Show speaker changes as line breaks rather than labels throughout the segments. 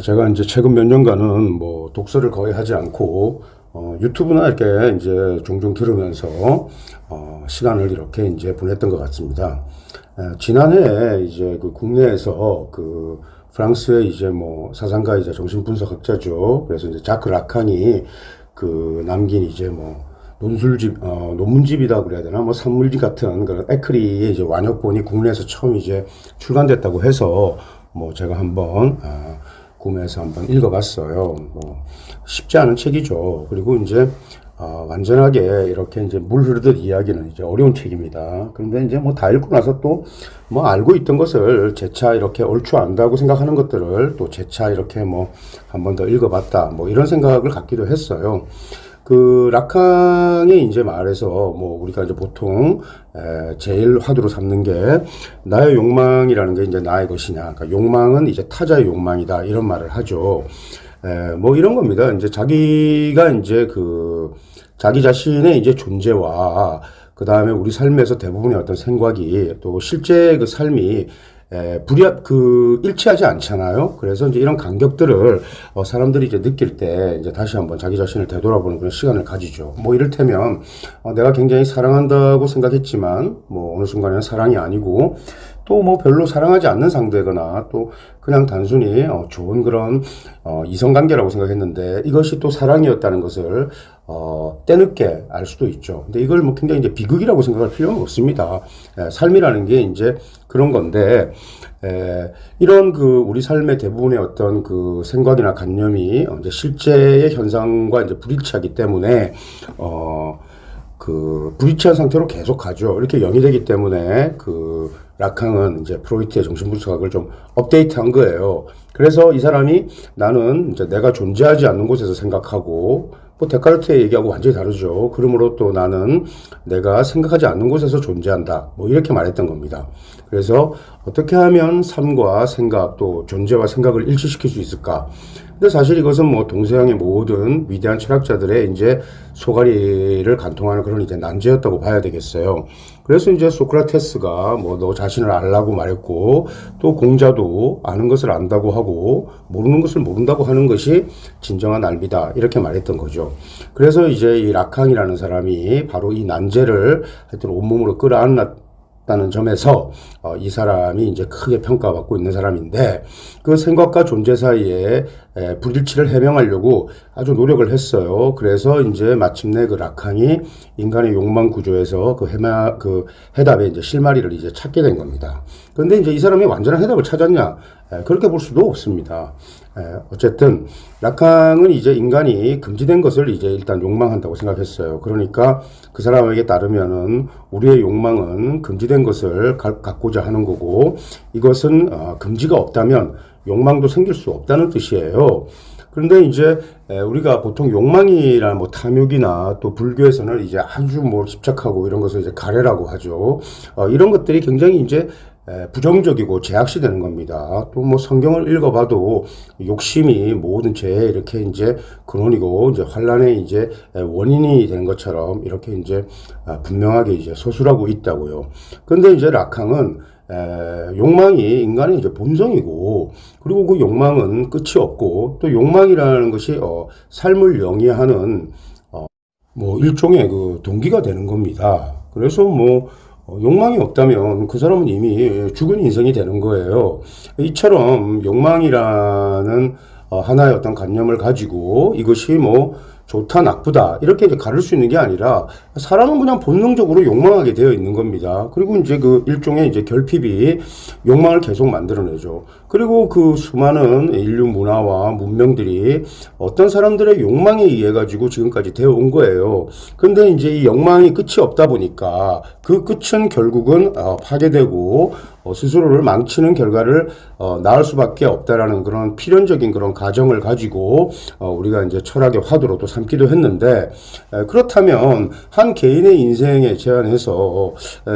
제가 이제 최근 몇 년간은 뭐 독서를 거의 하지 않고 유튜브나 이렇게 이제 종종 들으면서 시간을 이렇게 이제 보냈던 것 같습니다. 지난해 이제 그 국내에서 그 프랑스의 이제 뭐 사상가이자 정신분석학자죠. 그래서 이제 자크 라칸이 그 남긴 이제 뭐 논문집이다 그래야 되나, 뭐 산물집 같은 그런 에크리의 이제 완역본이 국내에서 처음 이제 출간됐다고 해서 뭐 제가 한번 구매해서 한번 읽어봤어요. 뭐 쉽지 않은 책이죠. 그리고 이제 완전하게 이렇게 이제 물 흐르듯 이야기는 이제 어려운 책입니다. 그런데 이제 뭐 다 읽고 나서 또 뭐 알고 있던 것을 재차 이렇게 옳지 않다고 생각하는 것들을 또 재차 이렇게 뭐 한 번 더 읽어봤다, 뭐 이런 생각을 갖기도 했어요. 그 라칸의 이제 말에서 뭐 우리가 이제 보통 제일 화두로 삼는 게 나의 욕망이라는 게 이제 나의 것이냐, 그러니까 욕망은 이제 타자의 욕망이다, 이런 말을 하죠. 뭐 이런 겁니다. 이제 자기가 이제 그 자기 자신의 이제 존재와 그 다음에 우리 삶에서 대부분의 어떤 생각이 또 실제 그 삶이 일치하지 않잖아요. 그래서 이제 이런 간격들을, 사람들이 이제 느낄 때, 이제 다시 한번 자기 자신을 되돌아보는 그런 시간을 가지죠. 뭐 이를테면, 내가 굉장히 사랑한다고 생각했지만, 뭐 어느 순간에는 사랑이 아니고, 또 뭐 별로 사랑하지 않는 상대거나, 또 그냥 단순히, 좋은 그런, 이성관계라고 생각했는데, 이것이 또 사랑이었다는 것을, 때늦게 알 수도 있죠. 근데 이걸 뭐 굉장히 이제 비극이라고 생각할 필요는 없습니다. 삶이라는 게 이제 그런 건데, 이런 그 우리 삶의 대부분의 어떤 그 생각이나 관념이 이제 실제의 현상과 이제 불일치하기 때문에, 그 불일치한 상태로 계속 가죠. 이렇게 영위되기 때문에 그 라칸은 이제 프로이트의 정신분석학을 좀 업데이트한 거예요. 그래서 이 사람이 나는 이제 내가 존재하지 않는 곳에서 생각하고, 뭐 데카르트의 얘기하고 완전히 다르죠. 그러므로 또 나는 내가 생각하지 않는 곳에서 존재한다, 뭐 이렇게 말했던 겁니다. 그래서 어떻게 하면 삶과 생각, 또 존재와 생각을 일치시킬 수 있을까? 근데 사실 이것은 뭐 동서양의 모든 위대한 철학자들의 이제 소가리를 관통하는 그런 이제 난제였다고 봐야 되겠어요. 그래서 이제 소크라테스가 뭐 너 자신을 알라고 말했고, 또 공자도 아는 것을 안다고 하고 모르는 것을 모른다고 하는 것이 진정한 알미다, 이렇게 말했던 거죠. 그래서 이제 이 라칸이라는 사람이 바로 이 난제를 하여튼 온몸으로 끌어안았다는 점에서 이 사람이 이제 크게 평가받고 있는 사람인데, 그 생각과 존재 사이에 불일치를 해명하려고 아주 노력을 했어요. 그래서 이제 마침내 그 라칸이 인간의 욕망 구조에서 그 해답의 이제 실마리를 이제 찾게 된 겁니다. 그런데 이제 이 사람이 완전한 해답을 찾았냐? 그렇게 볼 수도 없습니다. 어쨌든 라칸은 이제 인간이 금지된 것을 이제 일단 욕망한다고 생각했어요. 그러니까 그 사람에게 따르면은 우리의 욕망은 금지된 것을 갖고자 하는 거고, 이것은 금지가 없다면 욕망도 생길 수 없다는 뜻이에요. 그런데 이제 우리가 보통 욕망이나 뭐 탐욕이나 또 불교에서는 이제 아주 뭐 집착하고 이런 것을 이제 가래라고 하죠. 이런 것들이 굉장히 이제 부정적이고 제약시되는 겁니다. 또 뭐 성경을 읽어봐도 욕심이 모든 죄의 이렇게 이제 근원이고 이제 환란의 이제 원인이 되는 것처럼 이렇게 이제 분명하게 이제 서술하고 있다고요. 그런데 이제 라칸은 욕망이 인간의 이제 본성이고, 그리고 그 욕망은 끝이 없고, 또 욕망이라는 것이 삶을 영위하는 뭐 일종의 그 동기가 되는 겁니다. 그래서 뭐 욕망이 없다면 그 사람은 이미 죽은 인생이 되는 거예요. 이처럼 욕망이라는 하나의 어떤 관념을 가지고 이것이 뭐 좋다 나쁘다 이렇게 이제 가를 수 있는 게 아니라, 사람은 그냥 본능적으로 욕망하게 되어 있는 겁니다. 그리고 이제 그 일종의 이제 결핍이 욕망을 계속 만들어내죠. 그리고 그 수많은 인류 문화와 문명들이 어떤 사람들의 욕망에 의해 가지고 지금까지 되어 온 거예요. 근데 이제 이 욕망이 끝이 없다 보니까 그 끝은 결국은 파괴되고 스스로를 망치는 결과를 낳을 수밖에 없다라는 그런 필연적인 그런 가정을 가지고 우리가 이제 철학의 화두로 또 삼기도 했는데, 그렇다면 한 개인의 인생에 제한해서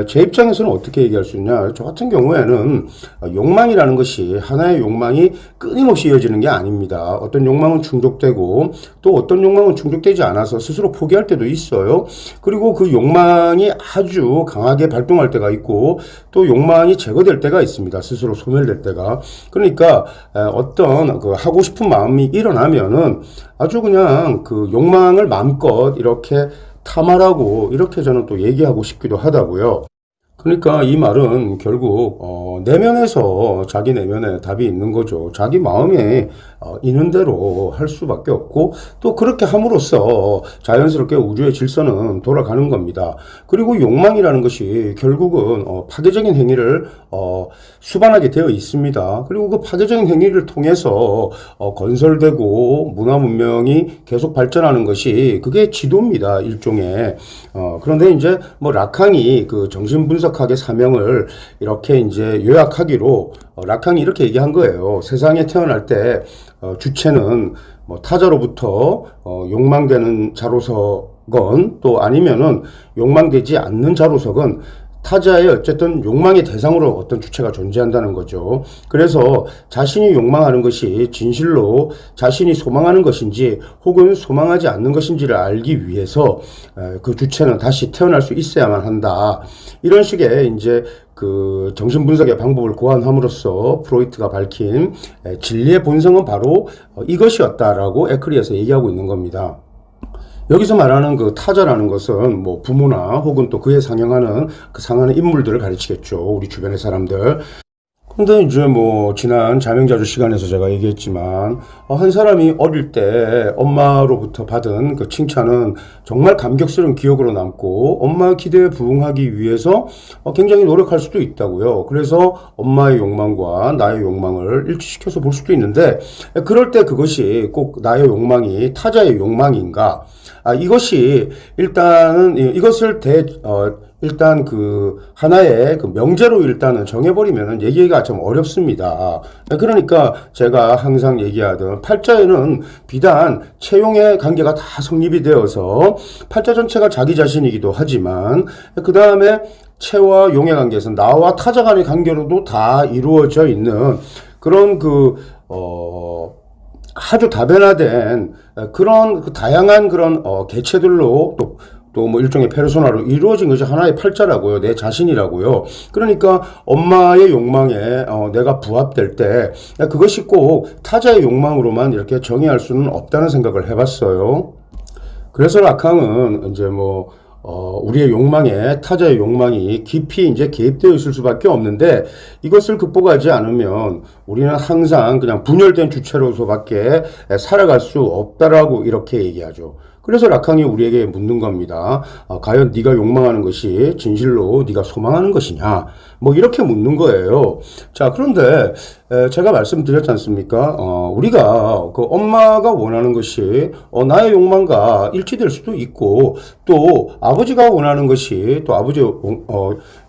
제 입장에서는 어떻게 얘기할 수 있냐? 저 같은 경우에는 욕망이라는 것이 하나의 욕망이 끊임없이 이어지는 게 아닙니다. 어떤 욕망은 충족되고 또 어떤 욕망은 충족되지 않아서 스스로 포기할 때도 있어요. 그리고 그 욕망이 아주 강하게 발동할 때가 있고, 또 욕망이 제거 제거될 때가 있습니다. 스스로 소멸될 때가. 그러니까 어떤 그 하고 싶은 마음이 일어나면은 아주 그냥 그 욕망을 마음껏 이렇게 탐하라고 이렇게 저는 또 얘기하고 싶기도 하다고요. 그러니까 이 말은 결국 내면에서 자기 내면에 답이 있는 거죠. 자기 마음에 있는 대로 할 수밖에 없고 또 그렇게 함으로써 자연스럽게 우주의 질서는 돌아가는 겁니다. 그리고 욕망이라는 것이 결국은 파괴적인 행위를 수반하게 되어 있습니다. 그리고 그 파괴적인 행위를 통해서 건설되고 문화 문명이 계속 발전하는 것이 그게 지도입니다. 일종의. 그런데 이제 뭐 라캉이 그 정신분석학의 사명을 이렇게 이제 요약하기로 라캉이 이렇게 얘기한 거예요. 세상에 태어날 때 주체는 뭐 타자로부터 욕망되는 자로서건 또 아니면은 욕망되지 않는 자로서건 타자의 어쨌든 욕망의 대상으로 어떤 주체가 존재한다는 거죠. 그래서 자신이 욕망하는 것이 진실로 자신이 소망하는 것인지 혹은 소망하지 않는 것인지를 알기 위해서 그 주체는 다시 태어날 수 있어야만 한다. 이런 식의 이제 그 정신분석의 방법을 고안함으로써 프로이트가 밝힌 진리의 본성은 바로 이것이었다라고 에크리에서 얘기하고 있는 겁니다. 여기서 말하는 그 타자라는 것은 뭐 부모나 혹은 또 그에 상응하는 그 상하는 인물들을 가르치겠죠. 우리 주변의 사람들. 근데 이제 뭐 지난 자명자주 시간에서 제가 얘기했지만 한 사람이 어릴 때 엄마로부터 받은 그 칭찬은 정말 감격스러운 기억으로 남고 엄마 기대에 부응하기 위해서 굉장히 노력할 수도 있다고요. 그래서 엄마의 욕망과 나의 욕망을 일치시켜서 볼 수도 있는데 그럴 때 그것이 꼭 나의 욕망이 타자의 욕망인가? 이것이 일단은 이것을 일단 그 하나의 그 명제로 일단은 정해버리면은 얘기가 좀 어렵습니다. 그러니까 제가 항상 얘기하던 팔자에는 비단 채용의 관계가 다 성립이 되어서 팔자 전체가 자기 자신이기도 하지만 그 다음에 채와 용의 관계에서 나와 타자 간의 관계로도 다 이루어져 있는 그런 아주 다변화된 그런 다양한 그런 개체들로 또 뭐 일종의 페르소나로 이루어진 것이 하나의 팔자라고요. 내 자신이라고요. 그러니까 엄마의 욕망에 내가 부합될 때 그것이 꼭 타자의 욕망으로만 이렇게 정의할 수는 없다는 생각을 해봤어요. 그래서 라캉은 이제 뭐 우리의 욕망에 타자의 욕망이 깊이 이제 개입되어 있을 수밖에 없는데 이것을 극복하지 않으면 우리는 항상 그냥 분열된 주체로서밖에 살아갈 수 없다라고 이렇게 얘기하죠. 그래서 라캉이 우리에게 묻는 겁니다. 과연 네가 욕망하는 것이 진실로 네가 소망하는 것이냐? 뭐 이렇게 묻는 거예요. 자, 그런데 제가 말씀드렸지 않습니까? 우리가 그 엄마가 원하는 것이 나의 욕망과 일치될 수도 있고 또 아버지가 원하는 것이 또 아버지의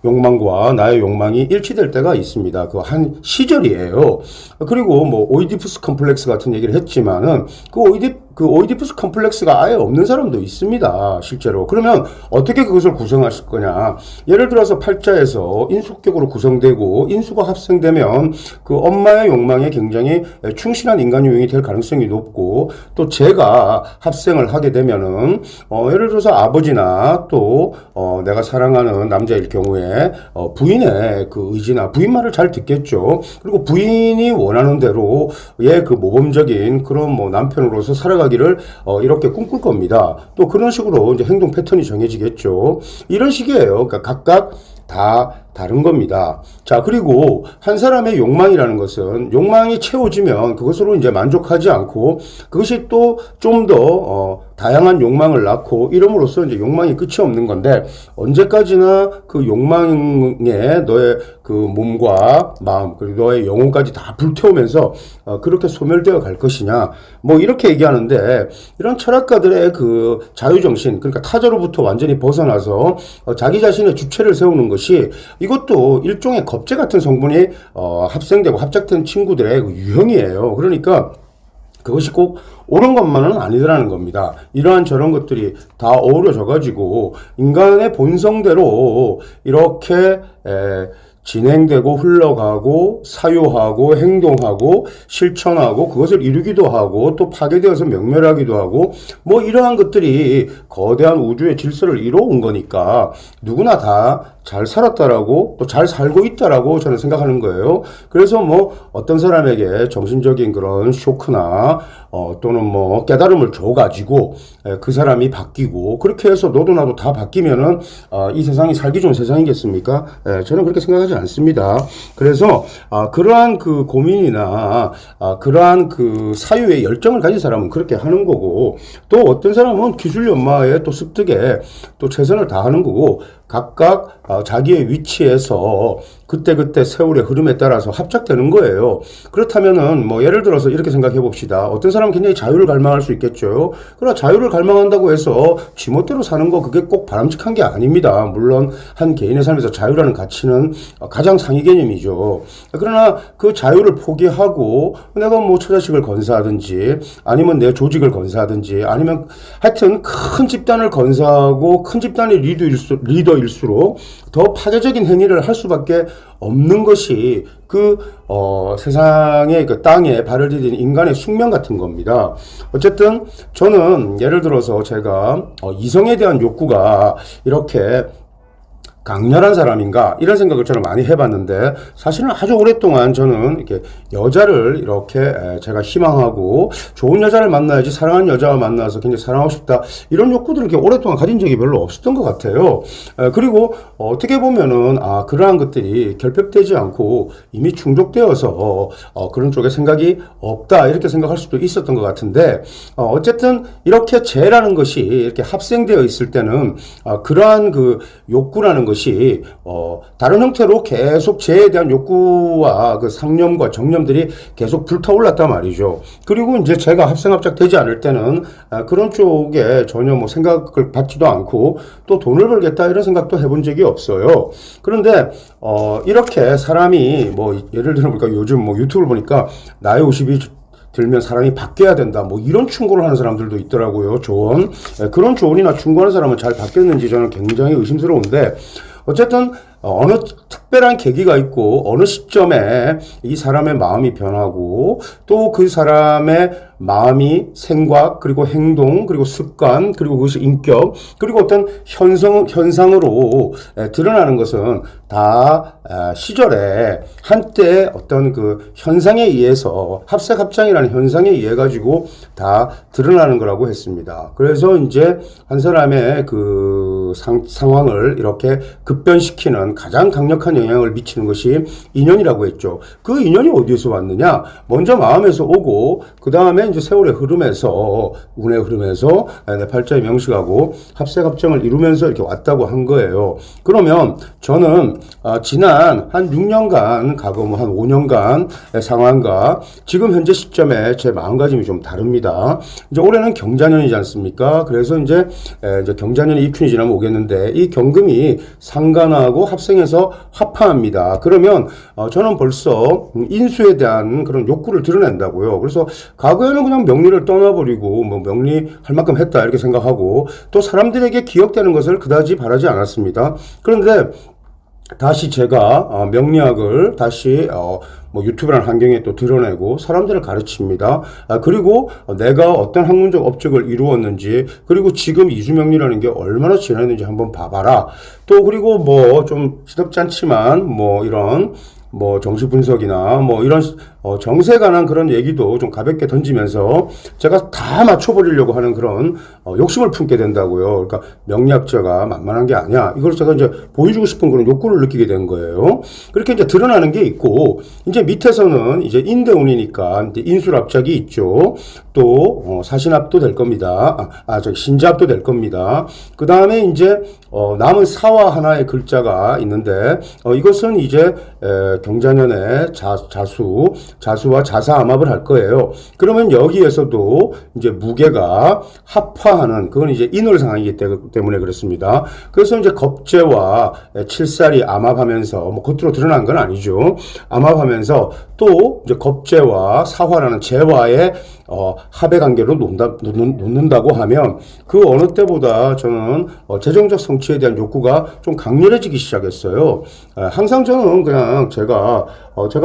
욕망과 나의 욕망이 일치될 때가 있습니다. 그 한 시절이에요. 그리고 뭐 오이디푸스 컴플렉스 같은 얘기를 했지만은 그 오이디푸스 컴플렉스가 아예 없는 사람도 있습니다. 실제로. 그러면 어떻게 그것을 구성하실 거냐? 예를 들어서 팔자에서 인수격으로 구성되고 인수가 합생되면 그 엄마의 욕망에 굉장히 충실한 인간 유형이 될 가능성이 높고 또 제가 합생을 하게 되면은 예를 들어서 아버지나 또 내가 사랑하는 남자일 경우에 부인의 그 의지나 부인 말을 잘 듣겠죠. 그리고 부인이 원하는 대로의 그 모범적인 그런 뭐 남편으로서 살아가기를 이렇게 꿈꿀 겁니다. 또 그런 식으로 이제 행동 패턴이 정해지겠죠. 이런 식이에요. 그러니까 각각 다 다른 겁니다. 자, 그리고 한 사람의 욕망이라는 것은 욕망이 채워지면 그것으로 이제 만족하지 않고 그것이 또 좀 더 다양한 욕망을 낳고 이름으로써 이제 욕망이 끝이 없는 건데 언제까지나 그 욕망에 너의 그 몸과 마음 그리고 너의 영혼까지 다 불태우면서 그렇게 소멸되어 갈 것이냐 뭐 이렇게 얘기하는데 이런 철학가들의 그 자유정신 그러니까 타자로부터 완전히 벗어나서 자기 자신의 주체를 세우는 것이 이것도 일종의 겁제 같은 성분이 합생되고 합작된 친구들의 그 유형이에요. 그러니까 그것이 꼭 옳은 것만은 아니더라는 겁니다. 이러한 저런 것들이 다 어우러져 가지고 인간의 본성대로 이렇게 진행되고 흘러가고 사유하고 행동하고 실천하고 그것을 이루기도 하고 또 파괴되어서 명멸하기도 하고 뭐 이러한 것들이 거대한 우주의 질서를 이뤄온 거니까 누구나 다 잘 살았다라고 또 잘 살고 있다라고 저는 생각하는 거예요. 그래서 뭐 어떤 사람에게 정신적인 그런 쇼크나 또는 뭐 깨달음을 줘가지고 그 사람이 바뀌고 그렇게 해서 너도 나도 다 바뀌면은 이 세상이 살기 좋은 세상이겠습니까? 저는 그렇게 생각하지 않습니다. 그래서 그러한 그 고민이나 그러한 그 사유에 열정을 가진 사람은 그렇게 하는 거고 또 어떤 사람은 기술 연마에 또 습득에 또 최선을 다하는 거고 각각 자기의 위치에서 그때그때 세월의 흐름에 따라서 합작되는 거예요. 그렇다면은 뭐 예를 들어서 이렇게 생각해 봅시다. 어떤 사람은 굉장히 자유를 갈망할 수 있겠죠. 그러나 자유를 갈망한다고 해서 지멋대로 사는 거 그게 꼭 바람직한 게 아닙니다. 물론 한 개인의 삶에서 자유라는 가치는 가장 상위 개념이죠. 그러나 그 자유를 포기하고 내가 뭐 처자식을 건사하든지 아니면 내 조직을 건사하든지 아니면 하여튼 큰 집단을 건사하고 큰 집단의 리더일수록 더 파괴적인 행위를 할 수밖에 없는 것이 세상의 그 땅에 발을 디딘 인간의 숙명 같은 겁니다. 어쨌든 저는 예를 들어서 제가 이성에 대한 욕구가 이렇게 강렬한 사람인가 이런 생각을 저는 많이 해봤는데 사실은 아주 오랫동안 저는 이렇게 여자를 이렇게 제가 희망하고 좋은 여자를 만나야지 사랑하는 여자와 만나서 굉장히 사랑하고 싶다 이런 욕구들을 이렇게 오랫동안 가진 적이 별로 없었던 것 같아요. 그리고 어떻게 보면은 그러한 것들이 결핍되지 않고 이미 충족되어서 그런 쪽에 생각이 없다 이렇게 생각할 수도 있었던 것 같은데 어쨌든 이렇게 죄라는 것이 이렇게 합생되어 있을 때는 그러한 그 욕구라는 것이 다른 형태로 계속 죄에 대한 욕구와 그 상념과 정념들이 계속 불타올랐단 말이죠. 그리고 이제 제가 합생합작되지 않을 때는 그런 쪽에 전혀 뭐 생각을 받지도 않고 또 돈을 벌겠다 이런 생각도 해본 적이 없어요. 그런데 이렇게 사람이 뭐 예를 들어 보니까 요즘 뭐 유튜브를 보니까 나이 50이 들면 사람이 바뀌어야 된다. 뭐 이런 충고를 하는 사람들도 있더라고요. 조언. 그런 조언이나 충고하는 사람은 잘 바뀌었는지 저는 굉장히 의심스러운데 어쨌든 어느 특별한 계기가 있고 어느 시점에 이 사람의 마음이 변하고 또 그 사람의 마음이 생각 그리고 행동 그리고 습관 그리고 그것이 인격 그리고 어떤 현상으로 드러나는 것은 다 시절에 한때 어떤 그 현상에 의해서 합색합장이라는 현상에 의해 가지고 다 드러나는 거라고 했습니다. 그래서 이제 한 사람의 그 상황을 이렇게 급변시키는 가장 강력한 영향을 미치는 것이 인연이라고 했죠. 그 인연이 어디에서 왔느냐? 먼저 마음에서 오고 그 다음에 이제 세월의 흐름에서 운의 흐름에서 내 팔자에 명식하고 합색합장을 이루면서 이렇게 왔다고 한 거예요. 그러면 저는 지난 한 6년간 과거 뭐 한 5년간 상황과 지금 현재 시점에 제 마음가짐이 좀 다릅니다. 이제 올해는 경자년이지 않습니까? 그래서 이제 경자년이 입춘이 지나면 오겠는데 이 경금이 상간하고 합생해서 합화합니다. 그러면 저는 벌써 인수에 대한 그런 욕구를 드러낸다고요. 그래서 과거에는 그냥 명리를 떠나버리고 뭐 명리할 만큼 했다 이렇게 생각하고 또 사람들에게 기억되는 것을 그다지 바라지 않았습니다. 그런데 다시 제가 명리학을 다시 뭐 유튜브라는 환경에 또 드러내고 사람들을 가르칩니다. 그리고 내가 어떤 학문적 업적을 이루었는지 그리고 지금 이수명리라는 게 얼마나 지났는지 한번 봐봐라. 또 그리고 뭐 좀 시덥지 않지만 뭐 이런 뭐 정시 분석이나 뭐 이런 정세에 관한 그런 얘기도 좀 가볍게 던지면서 제가 다 맞춰버리려고 하는 그런 욕심을 품게 된다고요. 그러니까 명리학자가 만만한 게 아니야. 이걸 제가 이제 보여주고 싶은 그런 욕구를 느끼게 된 거예요. 그렇게 이제 드러나는 게 있고 이제 밑에서는 이제 인대운이니까 이제 인술합작이 있죠. 또 사신합도 될 겁니다. 신자합도 될 겁니다. 그 다음에 이제 남은 사화 하나의 글자가 있는데 이것은 이제 경자년에 자수와 자사암합을 할 거예요. 그러면 여기에서도 이제 무게가 합화하는 그건 이제 인월 상황이기 때문에 그렇습니다. 그래서 이제 겁재와 칠살이 암합하면서 뭐 겉으로 드러난 건 아니죠. 암합하면서 또 이제 겁재와 사화라는 재화의 합의 관계로 놓는다고 하면 그 어느 때보다 저는 재정적 성취에 대한 욕구가 좀 강렬해지기 시작했어요. 항상 저는 그냥 제가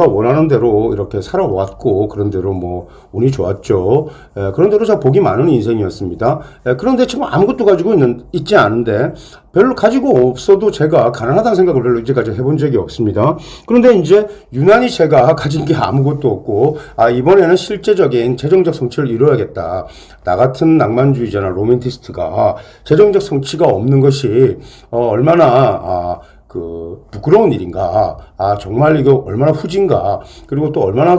원하는 대로 이렇게 살아왔고 그런 대로 뭐 운이 좋았죠. 그런 대로 제가 복이 많은 인생이었습니다. 그런데 지금 아무것도 가지고 있지 않은데 별로 가지고 없어도 제가 가난하다는 생각을 별로 이제까지 해본 적이 없습니다. 그런데 이제 유난히 제가 가진 게 아무것도 없고 이번에는 실제적인 재정적 성취를 이루어야겠다. 나 같은 낭만주의자나 로맨티스트가 재정적 성취가 없는 것이 얼마나 부끄러운 일인가. 정말 이거 얼마나 후진가. 그리고 또 얼마나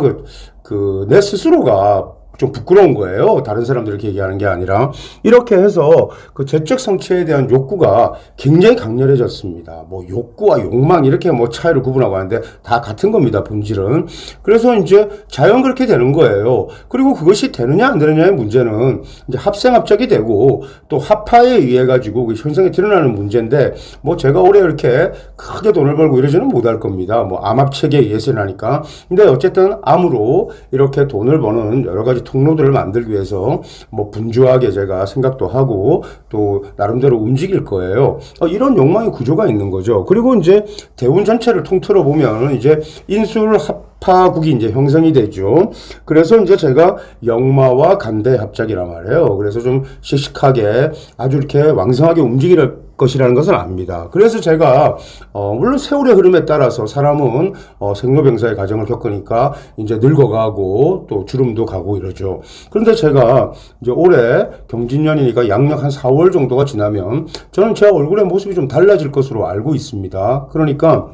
내 스스로가 좀 부끄러운 거예요. 다른 사람들이 이렇게 얘기하는 게 아니라. 이렇게 해서 그 재적 성취에 대한 욕구가 굉장히 강렬해졌습니다. 뭐 욕구와 욕망 이렇게 뭐 차이를 구분하고 하는데 다 같은 겁니다. 본질은. 그래서 이제 자연 그렇게 되는 거예요. 그리고 그것이 되느냐 안 되느냐의 문제는 이제 합생합작이 되고 또 합파에 의해 가지고 그 현상이 드러나는 문제인데 뭐 제가 올해 이렇게 크게 돈을 벌고 이러지는 못할 겁니다. 뭐 암압체계에 의해서 하니까. 근데 어쨌든 암으로 이렇게 돈을 버는 여러 가지 통로들을 만들기 위해서 뭐 분주하게 제가 생각도 하고 또 나름대로 움직일 거예요. 이런 욕망의 구조가 있는 거죠. 그리고 이제 대운 전체를 통틀어 보면 이제 인술 합파국이 이제 형성이 되죠. 그래서 이제 제가 역마와 간대 합작이란 말이에요. 그래서 좀 씩씩하게 아주 이렇게 왕성하게 움직일 것이라는 것을 압니다. 그래서 제가 물론 세월의 흐름에 따라서 사람은 생로병사의 과정을 겪으니까 이제 늙어가고 또 주름도 가고 이러죠. 그런데 제가 이제 올해 경진년이니까 양력 한 4월 정도가 지나면 저는 제 얼굴의 모습이 좀 달라질 것으로 알고 있습니다. 그러니까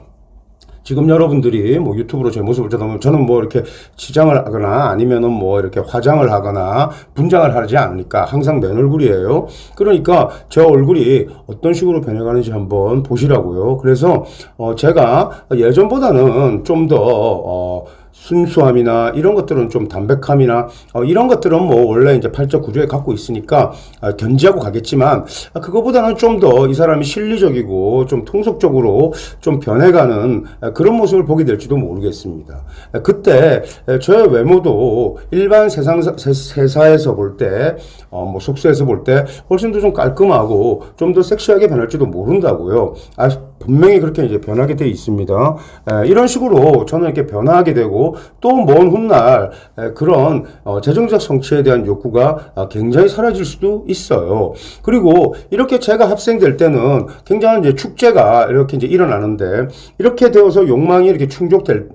지금 여러분들이 뭐 유튜브로 제 모습을 쳐다보면 저는 뭐 이렇게 치장을 하거나 아니면은 뭐 이렇게 화장을 하거나 분장을 하지 않으니까 항상 맨 얼굴이에요. 그러니까 제 얼굴이 어떤 식으로 변해가는지 한번 보시라고요. 그래서 제가 예전보다는 좀 더 순수함이나 이런 것들은 좀 담백함이나 이런 것들은 뭐 원래 이제 팔자 구조에 갖고 있으니까 견지하고 가겠지만 그거보다는 좀 더 이 사람이 실리적이고 좀 통속적으로 좀 변해가는 그런 모습을 보게 될지도 모르겠습니다. 그때 저의 외모도 일반 세사에서 볼 때 뭐 속세에서 볼 때 훨씬 더 좀 깔끔하고 좀 더 섹시하게 변할지도 모른다고요. 분명히 그렇게 이제 변하게 돼 있습니다. 이런 식으로 저는 이렇게 변화하게 되고 또 먼 훗날 그런 재정적 성취에 대한 욕구가 굉장히 사라질 수도 있어요. 그리고 이렇게 제가 합생될 때는 굉장한 이제 축제가 이렇게 이제 일어나는데 이렇게 되어서 욕망이 이렇게 충족될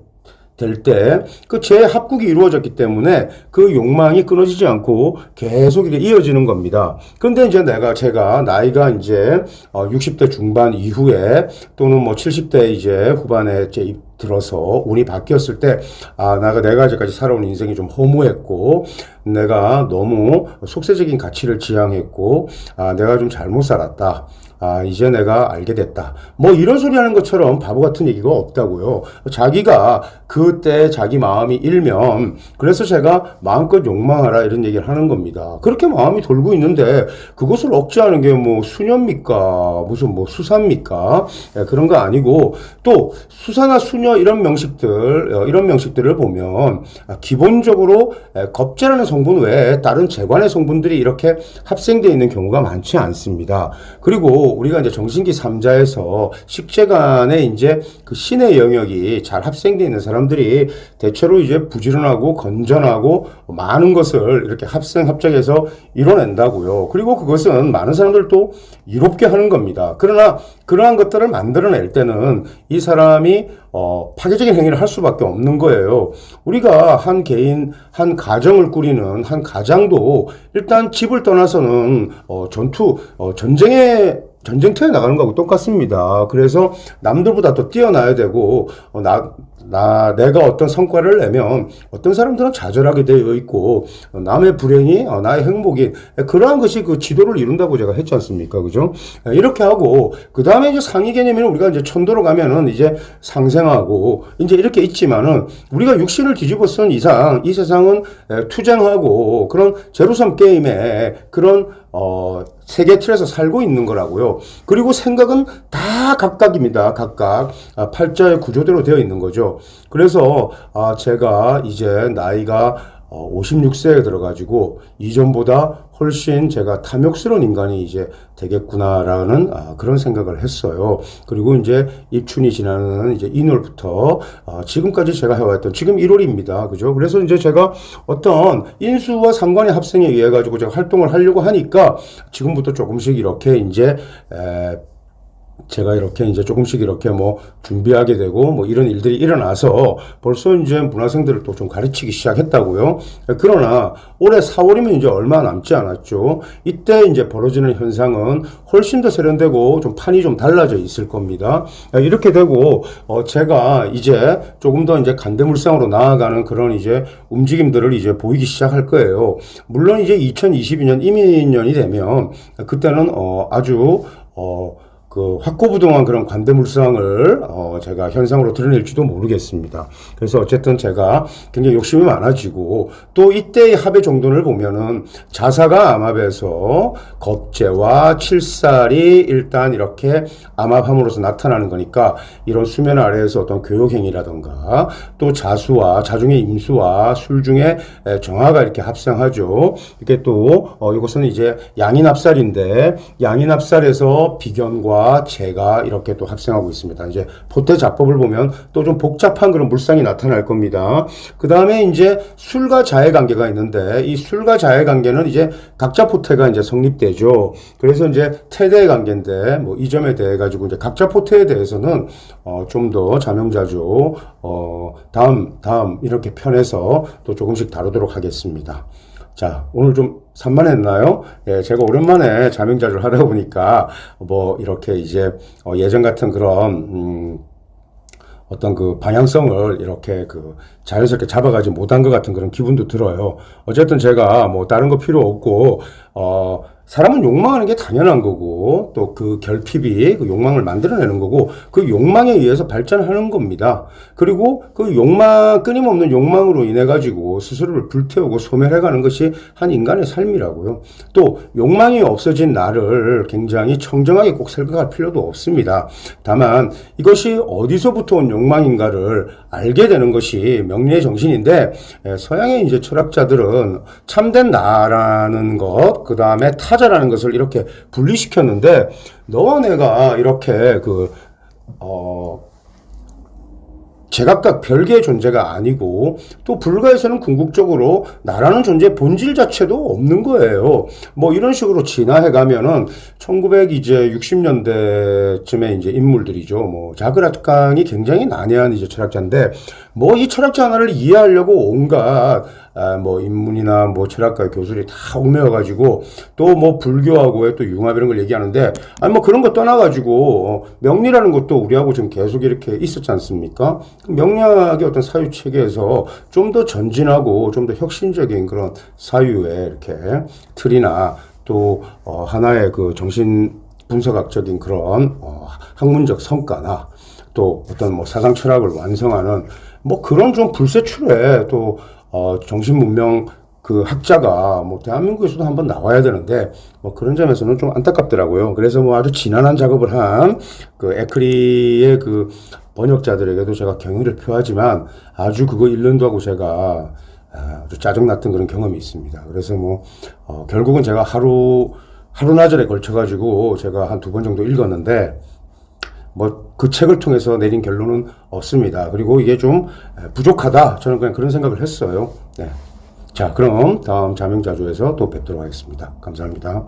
때, 그 재합국이 이루어졌기 때문에 그 욕망이 끊어지지 않고 계속 이렇게 이어지는 겁니다. 근데 이제 제가 나이가 이제 60대 중반 이후에 또는 뭐 70대 이제 후반에 이제 들어서 운이 바뀌었을 때, 내가 이제까지 살아온 인생이 좀 허무했고, 내가 너무 속세적인 가치를 지향했고, 내가 좀 잘못 살았다. 이제 내가 알게 됐다. 뭐 이런 소리 하는 것처럼 바보 같은 얘기가 없다고요. 자기가 그때 자기 마음이 일면 그래서 제가 마음껏 욕망하라 이런 얘기를 하는 겁니다. 그렇게 마음이 돌고 있는데 그것을 억제하는 게 뭐 수녀입니까? 무슨 뭐 수사입니까? 그런 거 아니고 또 수사나 수녀 이런 명식들을 보면 기본적으로 겁재라는 성분 외에 다른 재관의 성분들이 이렇게 합생되어 있는 경우가 많지 않습니다. 그리고 우리가 이제 정신기 3자에서 식재간에 이제 그 신의 영역이 잘 합생되어 있는 사람들이 대체로 이제 부지런하고 건전하고 많은 것을 이렇게 합작해서 이뤄낸다고요. 그리고 그것은 많은 사람들도 이롭게 하는 겁니다. 그러나 그러한 것들을 만들어낼 때는 이 사람이 파괴적인 행위를 할 수밖에 없는 거예요. 우리가 한 개인, 한 가정을 꾸리는 한 가장도 일단 집을 떠나서는 전쟁터에 나가는 거하고 똑같습니다. 그래서 남들보다 더 뛰어나야 되고, 내가 어떤 성과를 내면 어떤 사람들은 좌절하게 되어 있고, 남의 불행이 나의 행복이, 그러한 것이 그 지도를 이룬다고 제가 했지 않습니까? 그죠? 이렇게 하고, 그 다음에 이제 상위 개념에는 우리가 이제 천도로 가면은 이제 상생하고, 이제 이렇게 있지만은, 우리가 육신을 뒤집어 쓴 이상, 이 세상은 투쟁하고, 그런 제로섬 게임에 그런, 세계 틀에서 살고 있는 거라고요. 그리고 생각은 다 각각입니다. 각각 팔자의 구조대로 되어 있는 거죠. 그래서 제가 이제 나이가 56세에 들어가지고 이전보다 훨씬 제가 탐욕스러운 인간이 이제 되겠구나라는 그런 생각을 했어요. 그리고 이제 입춘이 지나는 이제 이월부터 지금까지 제가 해왔던 지금 1월입니다. 그죠? 그래서 이제 제가 어떤 인수와 상관의 합성에 의해 가지고 제가 활동을 하려고 하니까 지금부터 조금씩 이렇게 이제 제가 이렇게 이제 조금씩 이렇게 뭐 준비하게 되고 뭐 이런 일들이 일어나서 벌써 이제 문화생들을 또 좀 가르치기 시작했다고요. 그러나 올해 4월이면 이제 얼마 남지 않았죠. 이때 이제 벌어지는 현상은 훨씬 더 세련되고 좀 판이 좀 달라져 있을 겁니다. 이렇게 되고 제가 이제 조금 더 이제 간대물상으로 나아가는 그런 이제 움직임들을 이제 보이기 시작할 거예요. 물론 이제 2022년 이민년이 되면 그때는 아주 그 확고부동한 그런 관대물상을 제가 현상으로 드러낼지도 모르겠습니다. 그래서 어쨌든 제가 굉장히 욕심이 많아지고 또 이때의 합의 정돈을 보면은 자사가 암합에서 겁재와 칠살이 일단 이렇게 암합함으로써 나타나는 거니까 이런 수면 아래에서 어떤 교역행위라던가 또 자수와 자중의 임수와 술중의 정화가 이렇게 합성하죠. 이게 또 이것은 이제 양인합살인데 양인합살에서 비견과 재가 이렇게 또 합성하고 있습니다. 이제 포태자법을 보면 또 좀 복잡한 그런 물상이 나타날 겁니다. 그 다음에 이제 술과 자의 관계가 있는데 이 술과 자의 관계는 이제 각자 포태가 이제 성립되죠. 그래서 이제 태대의 관계인데 뭐 이 점에 대해 가지고 이제 각자 포태에 대해서는 좀 더 자명자주 다음 이렇게 편해서 또 조금씩 다루도록 하겠습니다. 자, 오늘 좀 산만했나요? 예, 제가 오랜만에 자명자주를 하다 보니까 뭐 이렇게 이제 예전 같은 그런 어떤 그 방향성을 이렇게 그 자연스럽게 잡아가지 못한 것 같은 그런 기분도 들어요. 어쨌든 제가 뭐 다른 거 필요 없고 사람은 욕망하는 게 당연한 거고 또 그 결핍이 그 욕망을 만들어내는 거고 그 욕망에 의해서 발전하는 겁니다. 그리고 그 욕망 끊임없는 욕망으로 인해 가지고 스스로를 불태우고 소멸해가는 것이 한 인간의 삶이라고요. 또 욕망이 없어진 나를 굉장히 청정하게 꼭 생각할 필요도 없습니다. 다만 이것이 어디서부터 온 욕망인가를 알게 되는 것이 명리의 정신인데 서양의 이제 철학자들은 참된 나라는 것, 그 다음에 타자라는 것을 이렇게 분리시켰는데 너와 내가 이렇게 제각각 별개의 존재가 아니고 또 불가에서는 궁극적으로 나라는 존재의 본질 자체도 없는 거예요. 뭐 이런 식으로 진화해 가면은 1960년대쯤에 이제 인물들이죠. 뭐 자그라칸이 굉장히 난해한 이제 철학자인데 뭐 이 철학자 하나를 이해하려고 온갖 뭐 인문이나 뭐 철학과 교수들이 다 얽매여가지고 또 뭐 불교하고의 또 융합 이런 걸 얘기하는데 아니 뭐 그런 거 떠나가지고 명리라는 것도 우리하고 지금 계속 이렇게 있었지 않습니까? 명리학의 어떤 사유 체계에서 좀 더 전진하고 좀 더 혁신적인 그런 사유의 이렇게 틀이나 또 하나의 그 정신 분석학적인 그런 학문적 성과나 또 어떤 뭐 사상 철학을 완성하는 뭐 그런 좀 불세출에 또 정신문명 그 학자가 뭐 대한민국에서도 한번 나와야 되는데 뭐 그런 점에서는 좀 안타깝더라고요. 그래서 뭐 아주 지난한 작업을 한 그 에크리의 그 번역자들에게도 제가 경의를 표하지만 아주 그거 일른다고 제가 아주 짜증났던 그런 경험이 있습니다. 그래서 뭐 결국은 제가 하루나절에 걸쳐가지고 제가 한 2번 정도 읽었는데 뭐 그 책을 통해서 내린 결론은 없습니다. 그리고 이게 좀 부족하다. 저는 그냥 그런 생각을 했어요. 네. 자, 그럼 다음 자명자주에서 또 뵙도록 하겠습니다. 감사합니다.